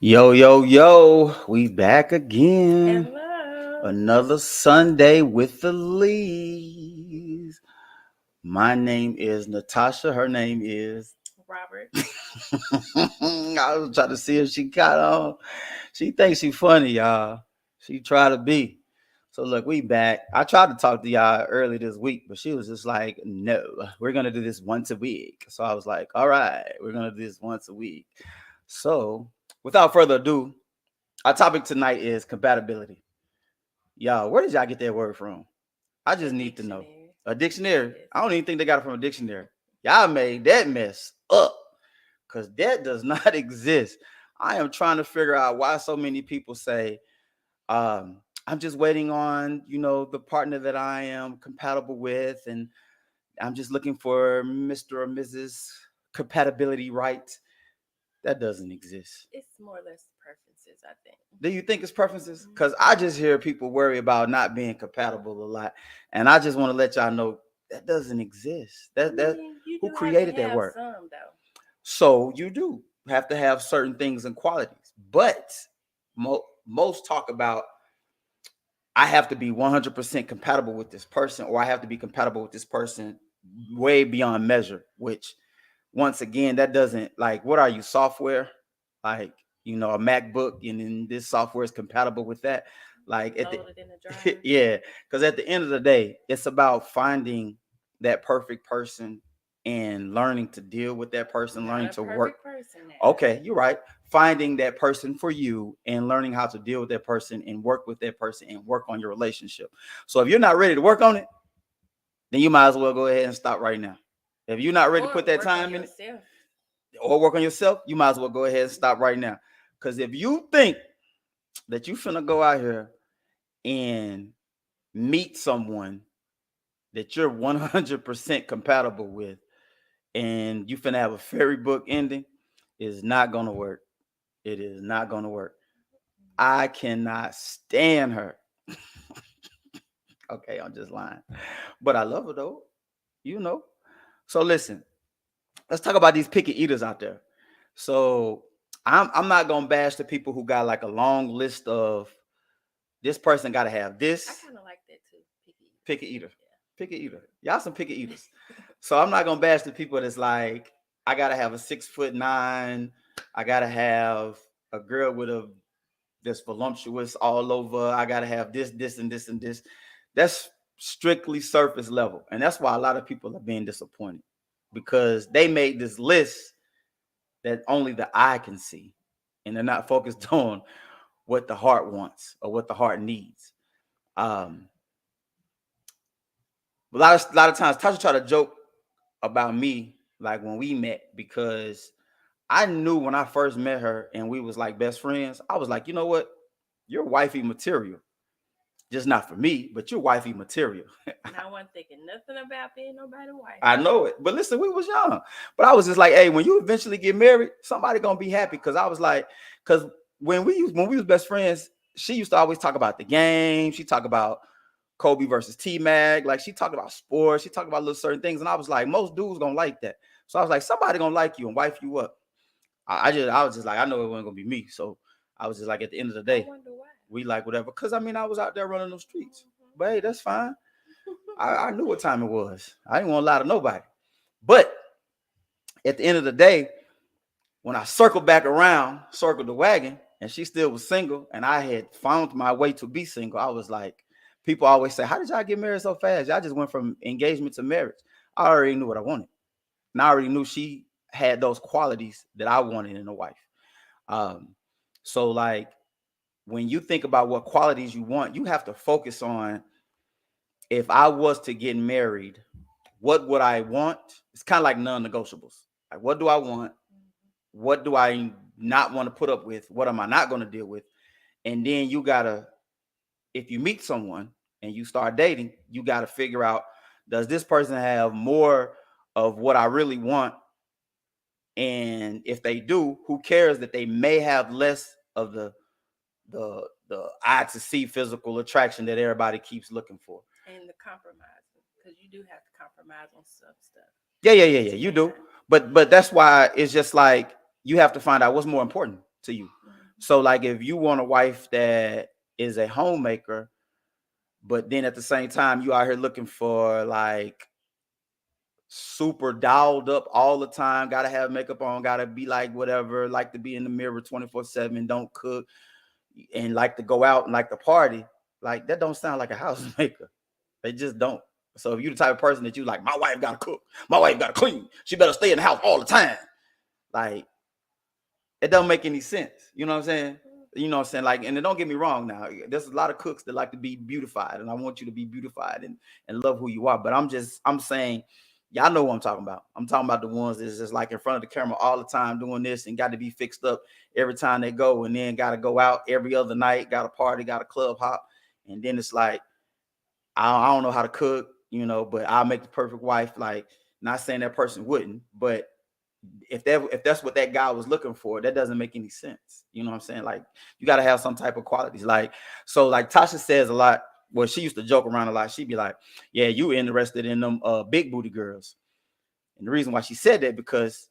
Yo, yo, yo, we back again. Hello, Another Sunday with the Lees. My name is Natasha. Her name is. Robert. I was trying to see if she got on. She thinks she funny, y'all. She try to be. So look, we back. I tried to talk to y'all early this week, but she was just like, "No, we're gonna do this once a week." So I was like, "All right, we're gonna do this once a week." So without further ado, our topic tonight is compatibility. Y'all, where did y'all get that word from? I The just need to know. dictionary. A dictionary? Yes. I don't even think they got it from a dictionary. Y'all made that mess up because that does not exist. I am trying to figure out why so many people say, I'm just waiting on, the partner that I am compatible with, and I'm just looking for Mr. or Mrs. Compatibility right. That doesn't exist. It's more or less preferences, I think. Do you think it's preferences? Mhm. Because I just hear people worry about not being compatible a lot, and I just want to let y'all know that doesn't exist. That You who do have to created that have word? some though. So you do have to have certain things and qualities, but most talk about I have to be 100% compatible with this person, or I have to be compatible with this person way beyond measure. Which, once again, that doesn't like. What are you, software? Like, a MacBook, and then this software is compatible with that. Like at the Loaded in the drive. yeah, because at the end of the day, it's about finding that perfect person and learning to deal with that person, Not learning a to work. perfect person now. Okay, you're right. Finding that person for you and learning how to deal with that person and work with that person and work on your relationship. So if you're not ready to work on it, then you might as well go ahead and stop right now. If you're not ready to put Or that work on time in it yourself. or work on yourself, you might as well go ahead and stop right now. Because if you think that you finna go out here and meet someone that you're 100% compatible with and you finna have a fairy book ending, it's not gonna work. It is not gonna work. I cannot stand her. Okay, I'm just lying. But I love her though, you know. So listen, let's talk about these picky eaters out there. So I'm not gonna bash the people who got like a long list of this person gotta have I this. kind of like that too. Picky. Picky eater. Picky eater. Y'all some picky eaters. So I'm not gonna bash the people that's like, I gotta have a 6'9". I gotta have a girl with a that's voluptuous all over. I gotta have this, this, and this, and this. That's strictly surface level. And that's why a lot of people are being disappointed. Because they made this list that only the eye can see. And they're not focused on what the heart wants or what the heart needs. Um, a lot of times Tasha tried to joke about me like when we met because I knew when I first met her and we was like best friends, I was like, you know what? You're wifey material. Just not for me, but you're wifey material. And I wasn't thinking nothing about being nobody's wife. I know it. But listen, we was young. But I was just like, hey, when you eventually get married, somebody gonna be happy. Cause I was like, cause when we was best friends, she used to always talk about the game. She talked about Kobe versus T Mag. Like she talked about sports. She talked about little certain things. And I was like, most dudes gonna like that. So I was like, somebody gonna like you and wife you up. I was just like, I know it wasn't gonna be me. So I was just like, at the end of the I day, wonder why. we like whatever. Cause I mean, I was out there running those streets. But Mhm. hey, that's fine. I knew what time it was. I didn't want to lie to nobody. But at the end of the day, when I circled back around, circled the wagon, and she still was single, and I had found my way to be single, I was like, people always say, how did y'all get married so fast? Y'all just went from engagement to marriage. I already knew what I wanted. And I already knew she had those qualities that I wanted in a wife. Um, so like when you think about what qualities you want, you have to focus on if I was to get married, what would I want? It's kind of like non-negotiables. Like, what do I want? What do I not want to put up with? What am I not going to deal with? And then you gotta, if you meet someone and you start dating, you gotta figure out, does this person have more of what I really want? And if they do, who cares that they may have less of the eye to see physical attraction that everybody keeps looking for? And the compromising, because you do have to compromise on some stuff Yeah, yeah, to yeah, get yeah. you You do, there. but that's why it's just like you have to find out what's more important to you. Mhm. So like if you want a wife that is a homemaker, but then at the same time you out here looking for like super dialed up all the time, gotta have makeup on, gotta be like whatever, like to be in the mirror 24/7, don't cook, and like to go out and like to party, like that don't sound like a housemaker. They just don't. So if you the type of person that you like, my wife gotta cook, my wife gotta clean, she better stay in the house all the time, like it don't make any sense. You know what I'm saying? You know what I'm saying? Like, and don't get me wrong now. There's a lot of cooks that like to be beautified, and I want you to be beautified and love who you are. But I'm saying, y'all know what I'm talking about. I'm talking about the ones that's just like in front of the camera all the time doing this and got to be fixed up every time they go, and then got to go out every other night, got a party, got a club hop, and then it's like I don't know how to cook, you know, but I'll make the perfect wife. Like, not saying that person wouldn't, but if that's what that guy was looking for, that doesn't make any sense. You know what I'm saying? Like, you got to have some type of qualities. Like, so like Tasha says a lot. Well, she used to joke around a lot. She'd be like, "Yeah, you interested in them big booty girls?" And the reason why she said that because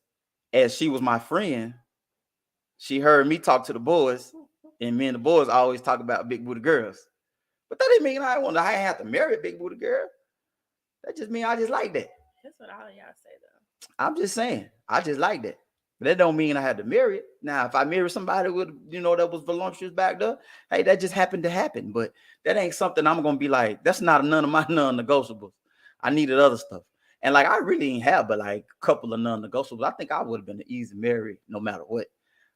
as she was my friend, she heard me talk to the boys, and me and the boys always talk about big booty girls. But that didn't mean I have to marry a big booty girl. That just mean I just like that. That's what all y'all say though. I'm just saying, I just like that. But that don't mean I had to marry it. Now, if I marry somebody with, that was voluptuous back there, hey, that just happened to happen. But that ain't something I'm gonna be like, that's not none of my non-negotiables. I needed other stuff. And like I really ain't have but like a couple of non-negotiables. I think I would have been an easy marry no matter what.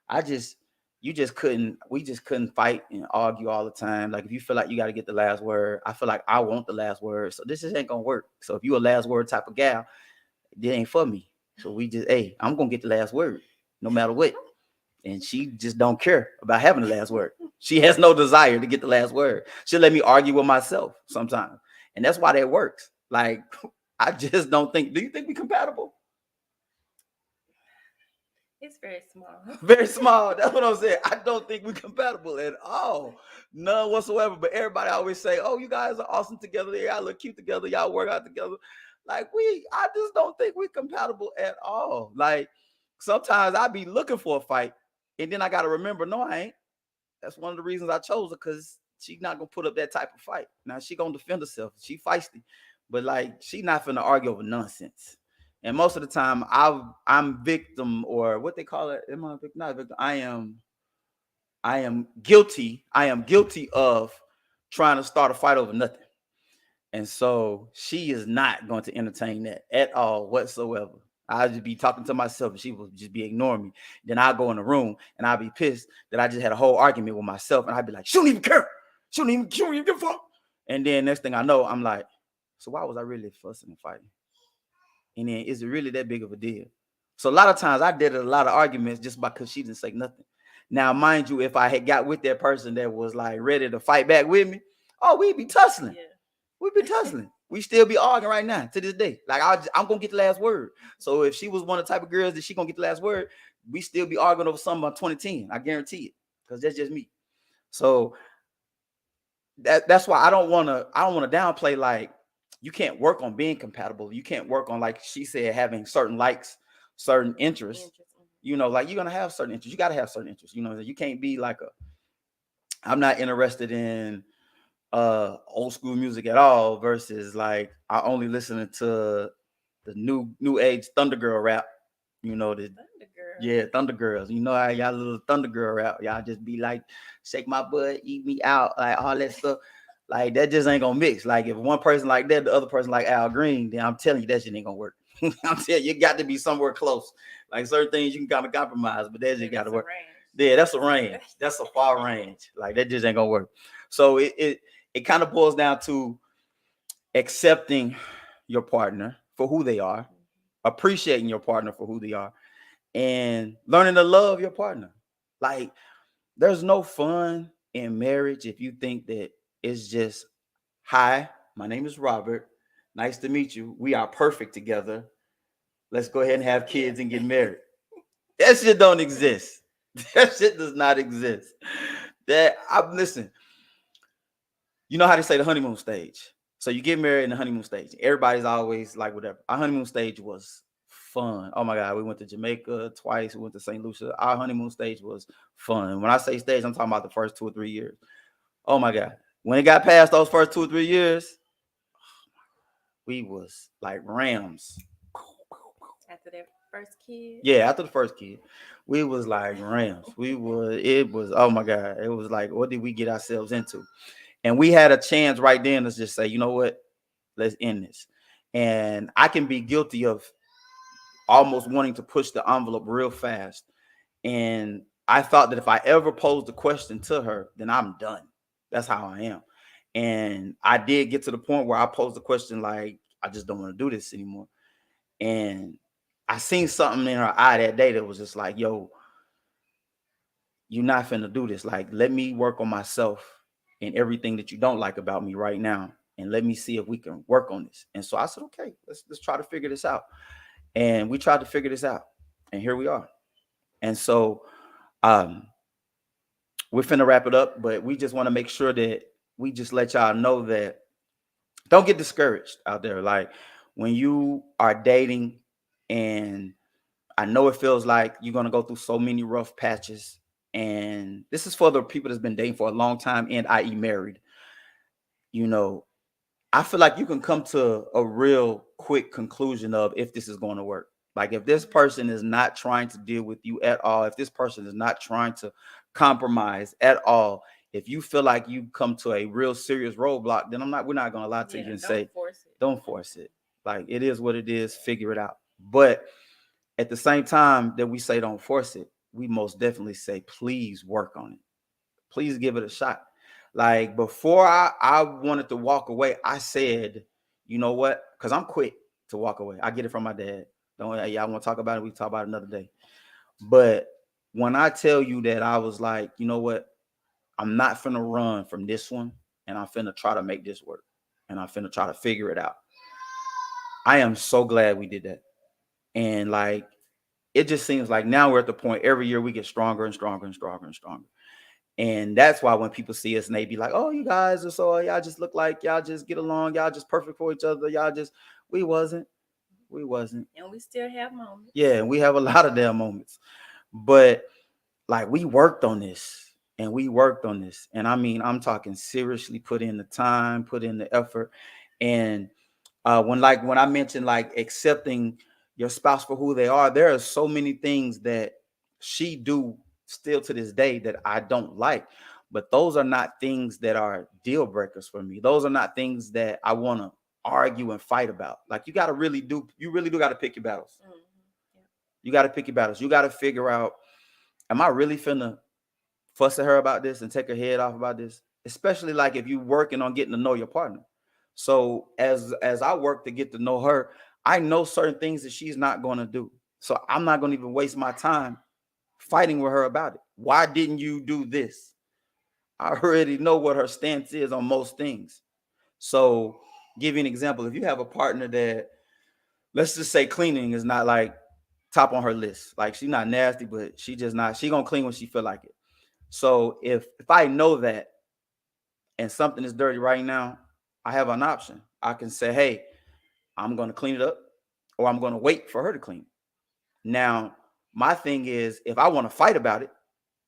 I just we just couldn't fight and argue all the time. Like if you feel like you got to get the last word, I feel like I want the last word. So this just ain't gonna work. So if you a last word type of gal, it ain't for me. So we just, hey, I'm gonna get the last word, no matter what. And she just don't care about having the last word. She has no desire to get the last word. She'll let me argue with myself sometimes. And that's why that works. Like, I just don't think, do you think we compatible? It's very small. Very small. That's what I'm saying. I don't think we're compatible at all. None whatsoever. But everybody always say, oh, you guys are awesome together. Y'all look cute together. Y'all work out together. Like I just don't think we're compatible at all. Like sometimes I be looking for a fight. And then I got to remember, no, I ain't. That's one of the reasons I chose her because she's not going to put up that type of fight. Now she going to defend herself. She feisty. But like, she not finna argue over nonsense. And most of the time, I'm victim or what they call it. Am I victim? Not victim. I am guilty. I am guilty of trying to start a fight over nothing. And so she is not going to entertain that at all whatsoever. I'll just be talking to myself and she will just be ignoring me. Then I'll go in the room and I'll be pissed that I just had a whole argument with myself. And I'd be like, she don't even care. She don't even give a fuck. And then next thing I know, I'm like, so why was I really fussing and fighting? And then is it really that big of a deal? So a lot of times I did a lot of arguments just because she didn't say nothing. Now, mind you, if I had got with that person that was like ready to fight back with me, oh, we'd be tussling. Yeah. We'd be tussling. We still be arguing right now to this day. Like I'm gonna get the last word. So if she was one of the type of girls that she gonna get the last word, we still be arguing over something about 2010. I guarantee it, because that's just me. So that's why I don't want to downplay like you can't work on being compatible. You can't work on, like she said, having certain likes, certain interests. Like you're gonna have certain interests. You gotta have certain interests. You can't be like I'm not interested in old school music at all versus like I only listening to the new age Thunder Girl rap. Thunder Girls. You know how y'all little Thunder Girl rap. Y'all just be like, shake my butt, eat me out, like all that stuff. Like that just ain't gonna mix. Like if one person like that, the other person like Al Green, then I'm telling you that shit ain't gonna work. I'm telling you, got to be somewhere close. Like certain things you can kind of compromise, but that just got to work. Yeah, that's a range. That's a far range. Like that just ain't gonna work. So it kind of boils down to accepting your partner for who they are, appreciating your partner for who they are, and learning to love your partner. Like there's no fun in marriage if you think that it's just, hi, my name is Robert. Nice to meet you. We are perfect together. Let's go ahead and have kids and get married. That shit don't exist. That shit does not exist. Listen, you know how they say the honeymoon stage. So you get married in the honeymoon stage. Everybody's always like whatever. Our honeymoon stage was fun. Oh my God, we went to Jamaica twice. We went to St. Lucia. Our honeymoon stage was fun. When I say stage, I'm talking about the first 2 or 3 years. Oh my God. When it got past those first 2 or 3 years, we was like rams. After that first kid. Yeah, after the first kid, we was like rams. It was, oh my God. It was like, what did we get ourselves into? And we had a chance right then to just say, you know what? Let's end this. And I can be guilty of almost wanting to push the envelope real fast. And I thought that if I ever posed a question to her, then I'm done. That's how I am. And I did get to the point where I posed a question like, I just don't want to do this anymore. And I seen something in her eye that day that was just like, yo, you're not finna do this. Like, let me work on myself and everything that you don't like about me right now. And let me see if we can work on this. And so I said, okay, let's try to figure this out. And we tried to figure this out. And here we are. And so um we're finna wrap it up, but we just want to make sure that we just let y'all know that don't get discouraged out there. Like when you are dating, and I know it feels like you're gonna go through so many rough patches. And this is for the people that's been dating for a long time and i.e. married. You know, I feel like you can come to a real quick conclusion of if this is going to work. Like if this person is not trying to deal with you at all, if this person is not trying to compromise at all, if you feel like you come to a real serious roadblock, then we're not going to lie to you and say, force it. don't force it. Like it is what it is, figure it out. But at the same time that we say don't force it, we most definitely say, please work on it. Please give it a shot. Like before I wanted to walk away, I said, you know what? Because I'm quick to walk away. I get it from my dad. Don't y'all want to talk about it? We talk about it another day. But when I tell you that I was like, you know what? I'm not finna run from this one, and I'm finna try to make this work, and I'm finna try to figure it out. I am so glad we did that. And like it just seems like now we're at the point every year we get stronger and stronger and stronger and stronger. And that's why when people see us and they be like, oh, you guys are so, y'all just look like y'all just get along. Y'all just perfect for each other. Y'all just, we wasn't. We wasn't. And we still have moments. Yeah, we have a lot of damn moments. But like we worked on this and we worked on this. And I mean, I'm talking seriously, put in the time, put in the effort. And when I mentioned like accepting your spouse for who they are, there are so many things that she do still to this day that I don't like. But those are not things that are deal breakers for me. Those are not things that I want to argue and fight about. Like you really do got to pick your battles. Mm-hmm. Yeah. You got to pick your battles. You got to figure out, am I really finna fuss at her about this and take her head off about this? Especially like if you working on getting to know your partner. So as I work to get to know her, I know certain things that she's not going to do. So I'm not going to even waste my time fighting with her about it. Why didn't you do this? I already know what her stance is on most things. So give you an example. If you have a partner that, let's just say cleaning is not like top on her list. Like she's not nasty, but she gonna clean when she feel like it. So if I know that and something is dirty right now, I have an option. I can say, hey, I'm gonna clean it up, or I'm gonna wait for her to clean it. Now, my thing is if I want to fight about it,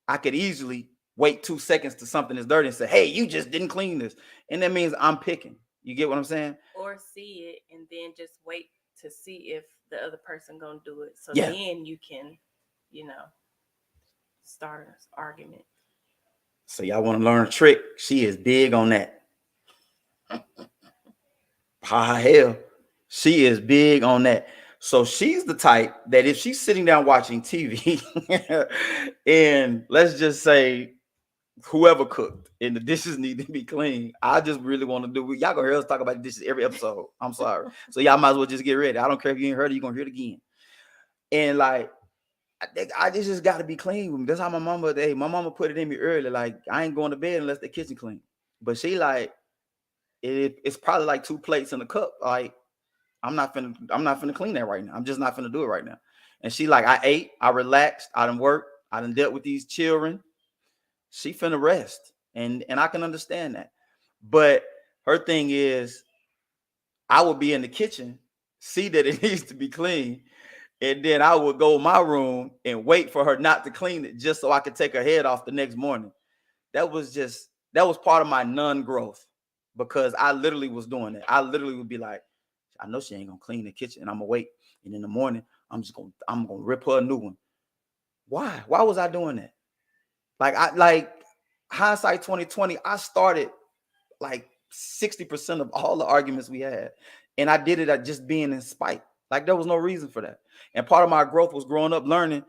I could easily wait 2 seconds to something is dirty and say, hey, you just didn't clean this. And that means I'm picking. You get what I'm saying? Or see it and then just wait to see if the other person gonna do it. So Yeah. then you can, you know, start an argument. So y'all want to learn a trick? She is big on that. Hell, she is big on that. So she's the type that if she's sitting down watching TV and let's just say whoever cooked and the dishes need to be clean, I just really want to do it. Y'all gonna hear us talk about the dishes every episode. I'm sorry. So y'all might as well just get ready. I don't care if you ain't heard it, you're gonna hear it again. And like I just got to be clean with me. That's how my mama put it in me early. Like I ain't going to bed unless the kitchen clean. But she like it's probably like 2 plates in a cup. Like I'm not finna clean that right now. I'm just not finna do it right now. And she like, I ate, I relaxed, I done worked, I done dealt with these children. She finna rest. And I can understand that. But her thing is I will be in the kitchen, see that it needs to be clean, And then I would go in my room and wait for her not to clean it just so I could take her head off the next morning. That was part of my non-growth because I literally was doing it. I literally would be like, I know she ain't gonna clean the kitchen, and I'm gonna wait. And in the morning, I'm gonna rip her a new one. Why? Why was I doing that? Like hindsight 2020, I started like 60% of all the arguments we had. And I did it at just being in spite. Like there was no reason for that. And part of my growth was growing up learning,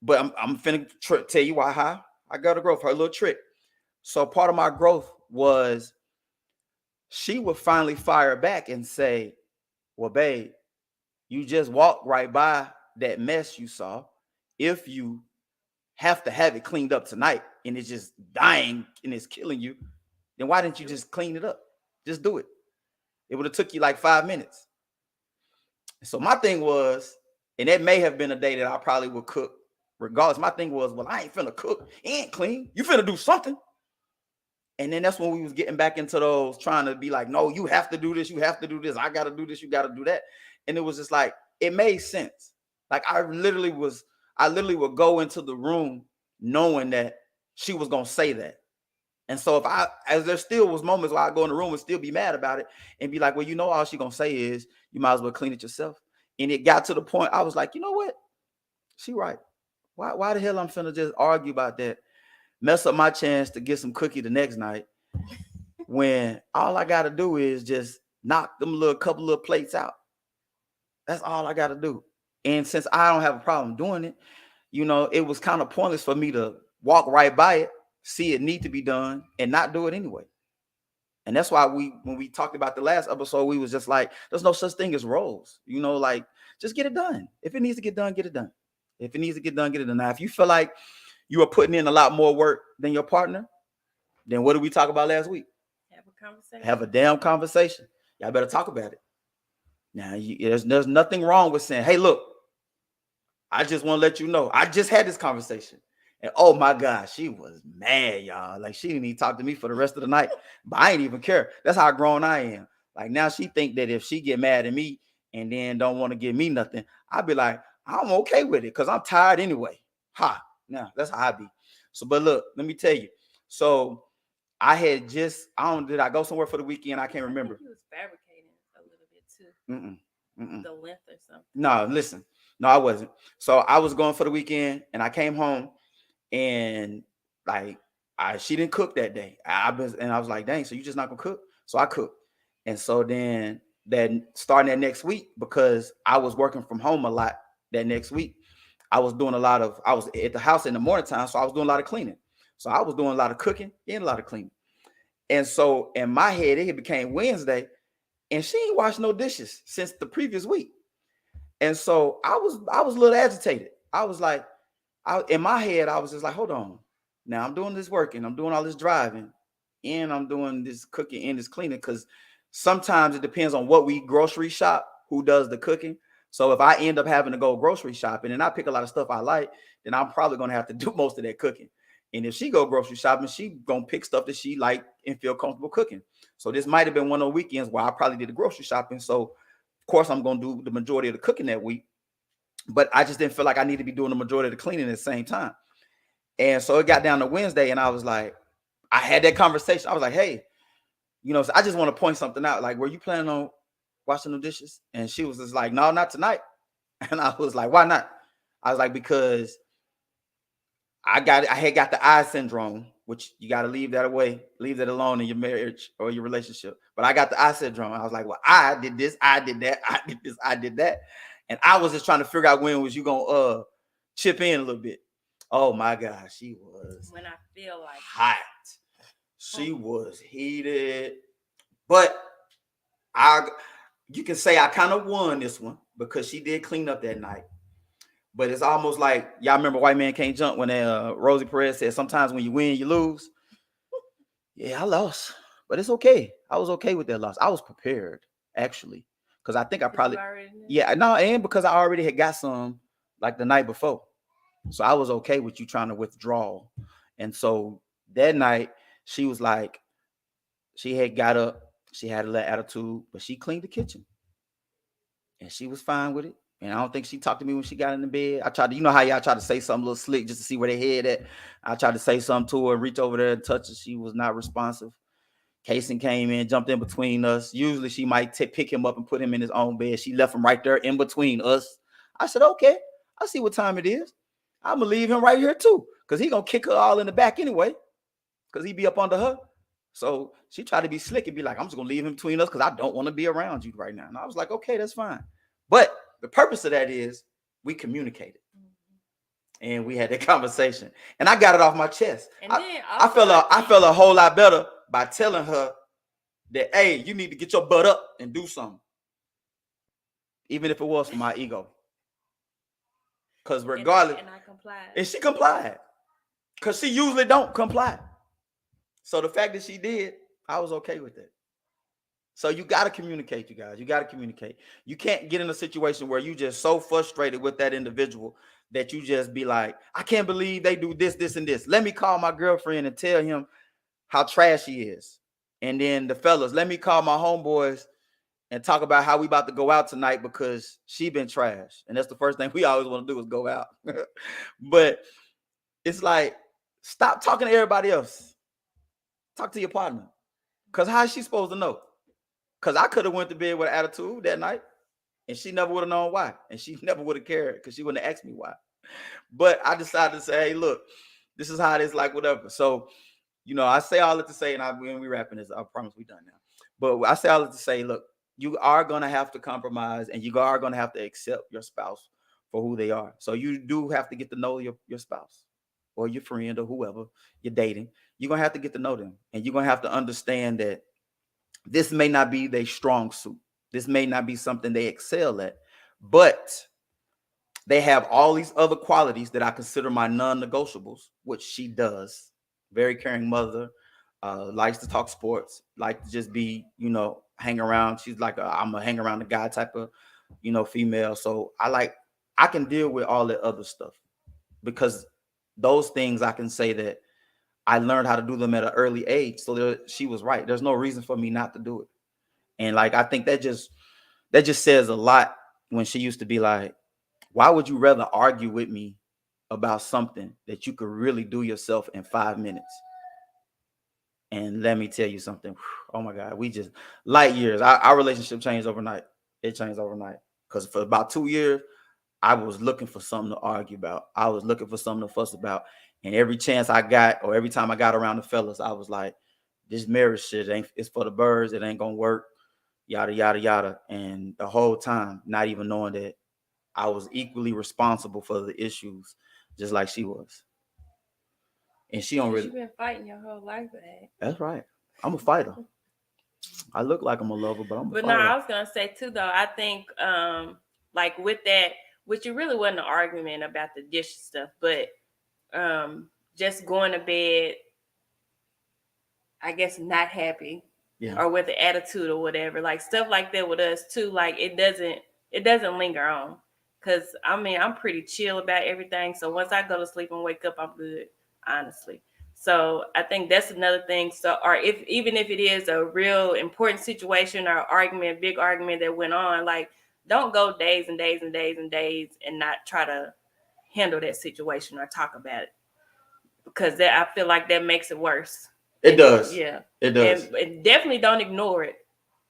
but I'm finna tell you why how I got a growth, her little trick. So part of my growth was she would finally fire back and say, well, babe, you just walked right by that mess you saw. If you have to have it cleaned up tonight and it's just dying and it's killing you, then why didn't you just clean it up? Just do it. It would have took you like 5 minutes. So my thing was, and that may have been a day that I probably would cook regardless. My thing was, well, I ain't finna cook and clean. You finna do something. And then that's when we was getting back into those trying to be like, no, you have to do this. You have to do this. I got to do this. You got to do that. And it was just like, it made sense. Like I literally would go into the room knowing that she was going to say that. And so as there still was moments where I go in the room and still be mad about it and be like, well, you know, all she going to say is you might as well clean it yourself. And it got to the point I was like, you know what? She right. Why the hell I'm finna just argue about that? Mess up my chance to get some cookie the next night when all I got to do is just knock them couple little plates out. That's all I got to do. And since I don't have a problem doing it, you know, it was kind of pointless for me to walk right by it, see it need to be done, and not do it anyway. And that's why when we talked about the last episode, we was just like, there's no such thing as roles. You know, like just get it done. If it needs to get done, get it done. If it needs to get done, get it done. Now, if you feel like you are putting in a lot more work than your partner, then what did we talk about last week? Have a conversation. Have a damn conversation. Y'all better talk about it. Now, there's nothing wrong with saying, hey, look, I just want to let you know, I just had this conversation. And oh my God, she was mad, y'all. Like she didn't even talk to me for the rest of the night. But I ain't even care. That's how grown I am. Like now she think that if she get mad at me and then don't want to give me nothing, I'd be like, I'm okay with it because I'm tired anyway. Ha. Now that's how I be. So, but look, let me tell you. So did I go somewhere for the weekend? I can't remember. I think he was fabricating a little bit too. The length or something. No, listen. No, I wasn't. So I was going for the weekend and I came home and like she didn't cook that day. I was like, dang, so you just not gonna cook? So I cooked. And so then starting that next week, because I was working from home a lot that next week, I was at the house in the morning time, so I was doing a lot of cleaning. So I was doing a lot of cooking and a lot of cleaning. And so in my head, it became Wednesday, and she ain't washed no dishes since the previous week. And so I was a little agitated. I was like, in my head, I was just like, hold on. Now I'm doing this working, I'm doing all this driving, and I'm doing this cooking and this cleaning. Because sometimes it depends on what we grocery shop, who does the cooking. So if I end up having to go grocery shopping and I pick a lot of stuff I like, then I'm probably gonna have to do most of that cooking. And if she go grocery shopping, she gonna pick stuff that she like and feel comfortable cooking. So this might have been one of the weekends where I probably did the grocery shopping. So of course I'm gonna do the majority of the cooking that week. But I just didn't feel like I need to be doing the majority of the cleaning at the same time. And so it got down to Wednesday, and I was like, I had that conversation. I was like, hey, you know, so I just want to point something out. Like, were you planning on washing the dishes? And she was just like, no, not tonight. And I was like, why not? I was like, because I had got the eye syndrome, which you got to leave that away, leave that alone in your marriage or your relationship. But I got the eye syndrome. I was like, well, I did this, I did that, I did this, I did that. And I was just trying to figure out when was you gonna chip in a little bit. Oh my God, she was when I feel like hot. She was heated. But you can say I kind of won this one because she did clean up that night. But it's almost like y'all remember White Man Can't Jump when Rosie Perez said sometimes when you win, you lose. Yeah, I lost, but it's okay. I was okay with that loss. I was prepared actually because I think I probably no, and because I already had got some like the night before, so I was okay with you trying to withdraw. And so that night she was like, she had got up, she had a little attitude, but she cleaned the kitchen and she was fine with it. And I don't think she talked to me when she got in the bed. I tried to, you know how y'all try to say something a little slick just to see where they head at. I tried to say something to her, reach over there and touch her. She was not responsive. Casey came in, jumped in between us. Usually she might pick him up and put him in his own bed. She left him right there in between us. I said, okay, I see what time it is. I'm going to leave him right here too, because he going to kick her all in the back anyway, because he be up under her. So she tried to be slick and be like, I'm just going to leave him between us because I don't want to be around you right now. And I was like, okay, that's fine. But the purpose of that is we communicated. And we had that conversation, and I got it off my chest. And I felt a whole lot better by telling her that, hey, you need to get your butt up and do something, even if it was for my ego. Because regardless, and I complied, and she complied, because she usually don't comply. So the fact that she did, I was okay with it. So you got to communicate, you guys. You got to communicate. You can't get in a situation where you just so frustrated with that individual that you just be like, I can't believe they do this, this, and this. Let me call my girlfriend and tell him how trash he is. And then the fellas, let me call my homeboys and talk about how we about to go out tonight because she been trash. And that's the first thing we always want to do is go out. But it's like, stop talking to everybody else. Talk to your partner. Because how is she supposed to know? Because I could have went to bed with an attitude that night, and she never would have known why. And she never would have cared because she wouldn't have asked me why. But I decided to say, hey, look, this is how it is, like whatever. So, I say all that to say, and when we wrapping this, I promise we done now. But I say all that to say, look, you are going to have to compromise, and you are going to have to accept your spouse for who they are. So you do have to get to know your spouse or your friend or whoever you're dating. You're going to have to get to know them, and you're going to have to understand that this may not be their strong suit. This may not be something they excel at, but they have all these other qualities that I consider my non-negotiables, which she does. Very caring mother, likes to talk sports, like to just be, hang around. She's like I'm a hang around the guy type of, female. So I can deal with all the other stuff because those things I can say that I learned how to do them at an early age. So she was right. There's no reason for me not to do it. And like I think that just says a lot when she used to be like, why would you rather argue with me about something that you could really do yourself in 5 minutes? And let me tell you something. Oh my God, we just light years. Our relationship changed overnight. It changed overnight. Because for about 2 years, I was looking for something to argue about. I was looking for something to fuss about. And every chance I got, or every time I got around the fellas, I was like, this marriage shit it's for the birds. It ain't gonna work. Yada, yada, yada. And the whole time, not even knowing that I was equally responsible for the issues, just like she was. And she don't really. You've been fighting your whole life, babe. That's right. I'm a fighter. I look like I'm a lover, but I'm a fighter. But no, I was gonna say too, though. I think, like with that, which it really wasn't an argument about the dish stuff, but just going to bed, I guess, not happy, or with the attitude or whatever, like stuff like that with us too. Like it doesn't linger on, because I'm pretty chill about everything. So once I go to sleep and wake up, I'm good, honestly. So I think that's another thing. So, or even if it is a real important situation or argument, big argument that went on, like don't go days and days and days and days and not try to handle that situation or talk about it, because that I feel like that makes it worse. It does. Yeah, it does. And definitely don't ignore it,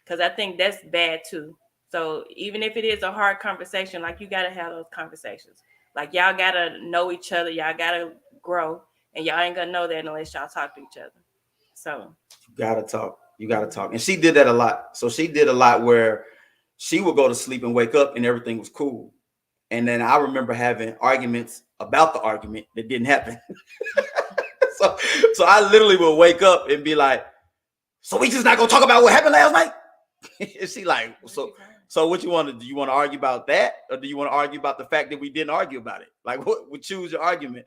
because I think that's bad too. So even if it is a hard conversation, like you gotta have those conversations. Like y'all gotta know each other. Y'all gotta grow. And y'all ain't gonna know that unless y'all talk to each other. So you gotta talk. You gotta talk. And she did that a lot. So she did a lot where she would go to sleep and wake up and everything was cool. And then I remember having arguments about the argument that didn't happen. So I literally would wake up and be like, so we just not gonna talk about what happened last night? And she like, so what you want to do? You want to argue about that? Or do you want to argue about the fact that we didn't argue about it? Like what would choose your argument?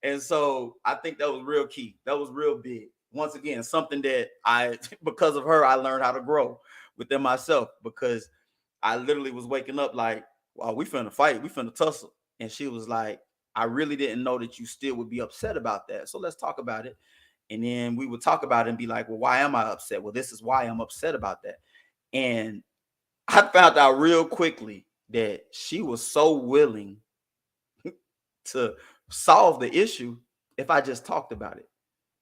And so I think that was real key. That was real big. Once again, something that because of her, I learned how to grow within myself, because I literally was waking up like, wow, we finna fight. We finna tussle. And she was like, I really didn't know that you still would be upset about that. So let's talk about it. And then we would talk about it and be like, well, why am I upset? Well, this is why I'm upset about that. And I found out real quickly that she was so willing to solve the issue if I just talked about it.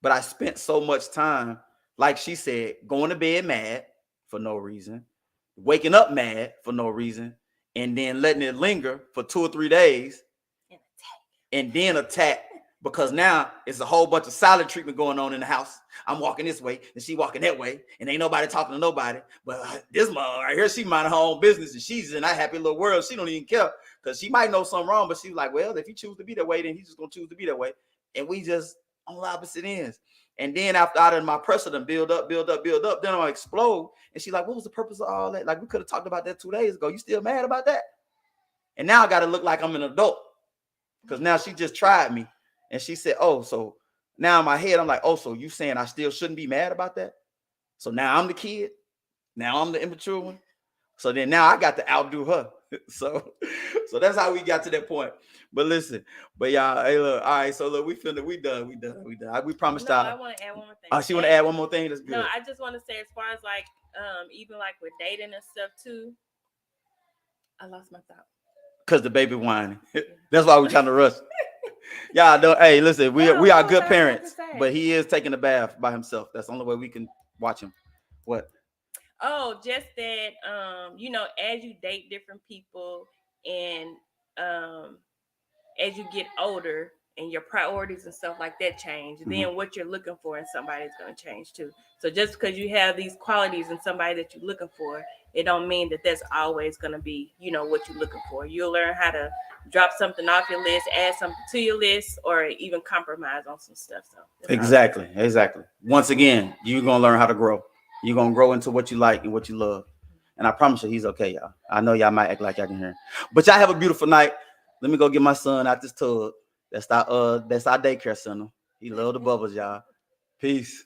But I spent so much time, like she said, going to bed mad for no reason, waking up mad for no reason, and then letting it linger for 2 or 3 days, and then attack because now it's a whole bunch of silent treatment going on in the house. I'm walking this way and she walking that way, and ain't nobody talking to nobody. But this mother right here, she minding her own business, and she's in that happy little world. She don't even care because she might know something wrong, but she's like, well, if he choose to be that way, then he's just gonna choose to be that way. And we just on opposite ends. And then after I done my pressure done build up, then I'll explode. And she's like, what was the purpose of all that? Like, we could have talked about that 2 days ago. You still mad about that? And now I got to look like I'm an adult because now she just tried me. And she said, oh, so now in my head, I'm like, oh, so you saying I still shouldn't be mad about that? So now I'm the kid. Now I'm the immature one. So then now I got to outdo her. So that's how we got to that point. But listen, but y'all, hey, look, all right. So look, we done. We promised No, y'all. I want to add one more thing. Oh, she want to add one more thing? That's good. No, I just want to say, as far as like, even like with dating and stuff too. I lost my thought. Cause the baby whining. That's why we trying to rush. Y'all don't. Hey, listen, we are good parents, but he is taking a bath by himself. That's the only way we can watch him. What? Oh, just that, you know, as you date different people and as you get older and your priorities and stuff like that change, then what you're looking for in somebody is going to change too. So just because you have these qualities in somebody that you're looking for, it don't mean that that's always going to be, you know, what you're looking for. You'll learn how to drop something off your list, add something to your list, or even compromise on some stuff. So exactly. Once again, you're going to learn how to grow. You're going to grow into what you like and what you love. And I promise you, he's okay, y'all. I know y'all might act like y'all can hear him. But y'all have a beautiful night. Let me go get my son out this tub. That's our daycare center. He love the bubbles, y'all. Peace.